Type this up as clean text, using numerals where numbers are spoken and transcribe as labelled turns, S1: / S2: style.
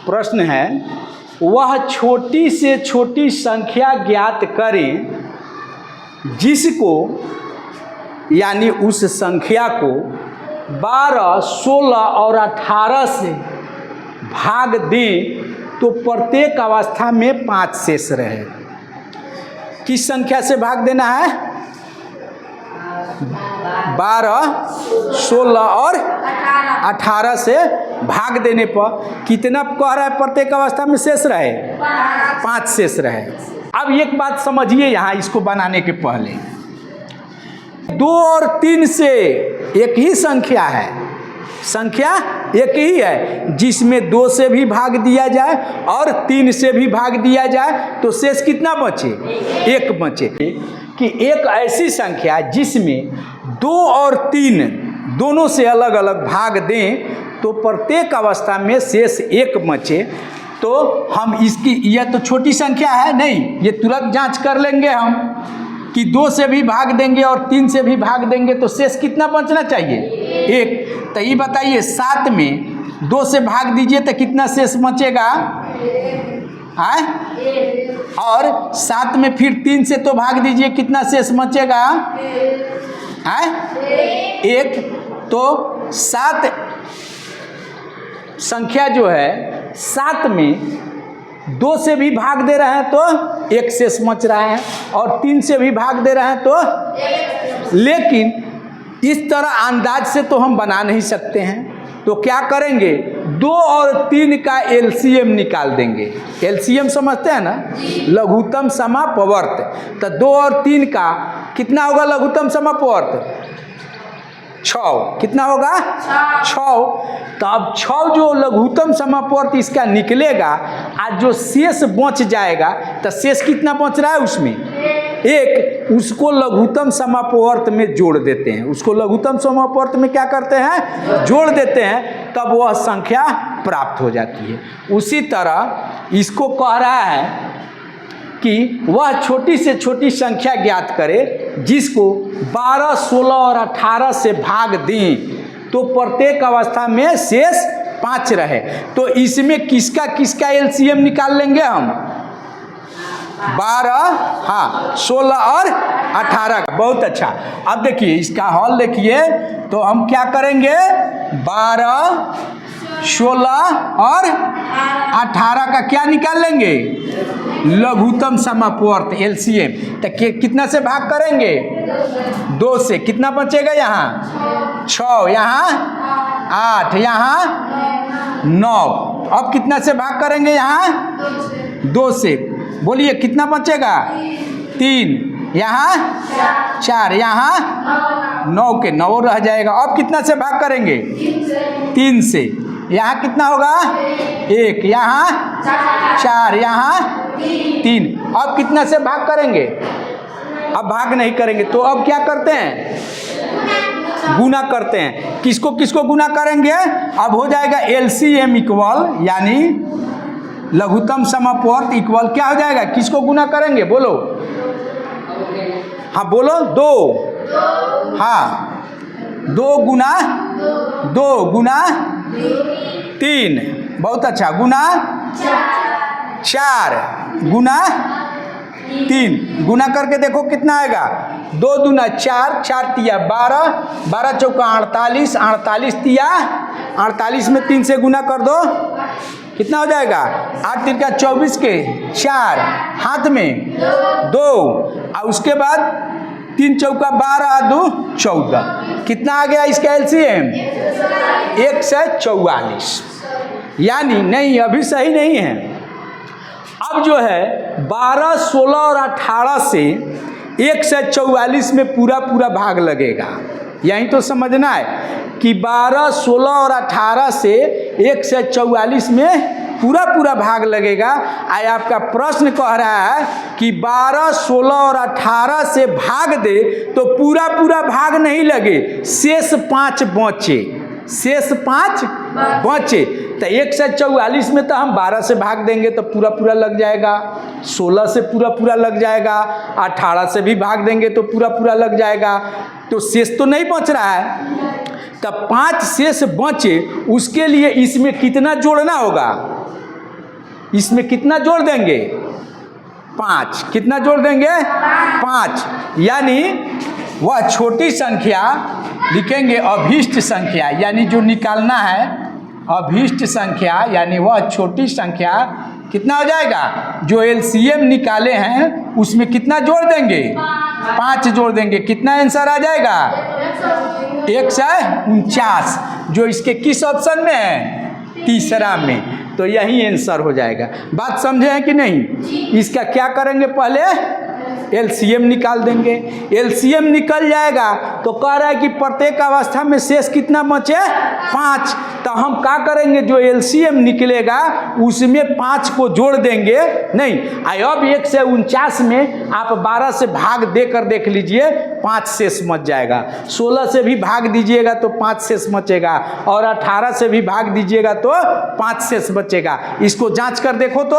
S1: प्रश्न है, वह छोटी से छोटी संख्या ज्ञात करें जिसको यानी उस संख्या को 12, 16 और 18 से भाग दें तो प्रत्येक अवस्था में 5 शेष रहे। किस संख्या से भाग देना है? 12, 16 और 18 से भाग देने पर कितना कह रहा है प्रत्येक अवस्था में शेष रहे? 5 शेष रहे। अब एक बात समझिए यहाँ, इसको बनाने के पहले 2 और 3 से एक ही संख्या है, संख्या एक ही है, जिसमें 2 से भी भाग दिया जाए और 3 से भी भाग दिया जाए तो शेष कितना बचे? 1 बचे। कि एक ऐसी संख्या जिसमें 2 और 3 दोनों से अलग अलग भाग दें तो प्रत्येक अवस्था में शेष 1 बचे। तो हम इसकी, यह तो छोटी संख्या है नहीं, ये तुरंत जांच कर लेंगे हम कि 2 से भी भाग देंगे और 3 से भी भाग देंगे तो शेष कितना बचना चाहिए? 1। तो ये बताइए 7 में 2 से भाग दीजिए तो कितना शेष बचेगा? है? और 7 में फिर 3 से तो भाग दीजिए, कितना शेष बचेगा? है? 1। तो 7 संख्या जो है 7 में 2 से भी भाग दे रहे हैं तो 1 शेष बच रहा है और 3 से भी भाग दे रहे हैं तो, लेकिन इस तरह अंदाज से तो हम बना नहीं सकते हैं। तो क्या करेंगे? 2 और 3 का एलसीएम निकाल देंगे। एलसीएम समझते हैं ना? लघुत्तम समापवर्त। तो 2 और 3 का कितना होगा लघुत्तम समापवर्त? 6। कितना होगा? 6। तो अब 6 जो लघुत्तम समापवर्त इसका निकलेगा, आज जो शेष बच जाएगा तो शेष कितना बच रहा है उसमें? 1। उसको लघुत्तम समापवर्त में जोड़ देते हैं। उसको लघुत्तम समापवर्त में क्या करते हैं? जोड़ देते हैं, तब वह संख्या प्राप्त हो जाती है। उसी तरह इसको कह रहा है कि वह छोटी से छोटी संख्या ज्ञात करे जिसको 12, 16 और 18 से भाग दें तो प्रत्येक अवस्था में शेष 5 रहे। तो इसमें किसका किसका एलसीएम निकाल लेंगे हम? 12, हाँ 16 और 18 का। बहुत अच्छा। अब देखिए इसका हल देखिए, तो हम क्या करेंगे? 12, 16 और 18 का क्या निकाल लेंगे? लघुत्तम समापवर्त एलसीएम। तो कितना से भाग करेंगे? 2 से। कितना बचेगा यहाँ? 6, यहाँ 8, यहाँ 9। अब कितना से भाग करेंगे यहाँ? 2 से। बोलिए कितना बचेगा? 3, यहाँ 4, यहाँ 9 के 9 रह जाएगा। अब कितना से भाग करेंगे? 3 से। यहाँ कितना होगा? 1, यहाँ 4, यहाँ 3। अब कितना से भाग करेंगे? अब भाग नहीं करेंगे तो अब क्या करते हैं? गुना करते हैं। किसको किसको गुना करेंगे? अब हो जाएगा एलसीएम इक्वल, यानी लघुत्तम समापवर्त इक्वल क्या हो जाएगा? किसको गुना करेंगे? बोलो। हाँ बोलो। 2। हाँ 2 गुना 3। बहुत अच्छा। गुना 4 गुना 3। गुना करके देखो कितना आएगा? 2 दूना 4, 4 तिया 12, 12 चौका 48, 48 तिया 48 में 3 से गुना कर दो, कितना हो जाएगा? 8 तिरका 24 के 4, हाथ में 2, और उसके बाद 3 चौका 12, 2 14। कितना आ गया इसका एलसीएम? 144। यानी नहीं, अभी सही नहीं है। अब जो है 12, 16 और 18 से 144 में पूरा पूरा भाग लगेगा। यही तो समझना है कि 12, 16 और 18 से 144 में पूरा पूरा भाग लगेगा। आया आपका प्रश्न कह रहा है कि 12, 16 और 18 से भाग दे तो पूरा पूरा भाग नहीं लगे, शेष 5 बचे। शेष 5 बचे तो 144 में तो हम 12 से भाग देंगे तो पूरा पूरा लग जाएगा, 16 से पूरा पूरा लग जाएगा, 18 से भी भाग देंगे तो पूरा पूरा लग जाएगा। तो शेष तो नहीं बच रहा है। तब 5 शेष बचे, उसके लिए इसमें कितना जोड़ना होगा? इसमें कितना जोड़ देंगे? 5। कितना जोड़ देंगे? 5। यानी वह छोटी संख्या लिखेंगे अभीष्ट संख्या, यानी जो निकालना है अभीष्ट संख्या, यानी वह छोटी संख्या कितना हो जाएगा? जो एलसीएम निकाले हैं उसमें कितना जोड़ देंगे? 5 जोड़ देंगे। कितना आंसर आ जाएगा? 149, जो इसके किस ऑप्शन में है? तीसरा में। तो यही आंसर हो जाएगा। बात समझे हैं कि नहीं? इसका क्या करेंगे? पहले एलसीएम निकाल देंगे। एलसीएम निकल जाएगा तो कह रहा है कि प्रत्येक अवस्था में शेष कितना बचे? 5। तो हम क्या करेंगे? जो एलसीएम निकलेगा उसमें 5 को जोड़ देंगे। नहीं, अब 149 में आप 12 से भाग देकर देख लीजिए, 5 शेष बच जाएगा। 16 से भी भाग दीजिएगा तो 5 शेष बचेगा, और 18 से भी भाग दीजिएगा तो 5 शेष बचेगा। इसको जांच कर देखो तो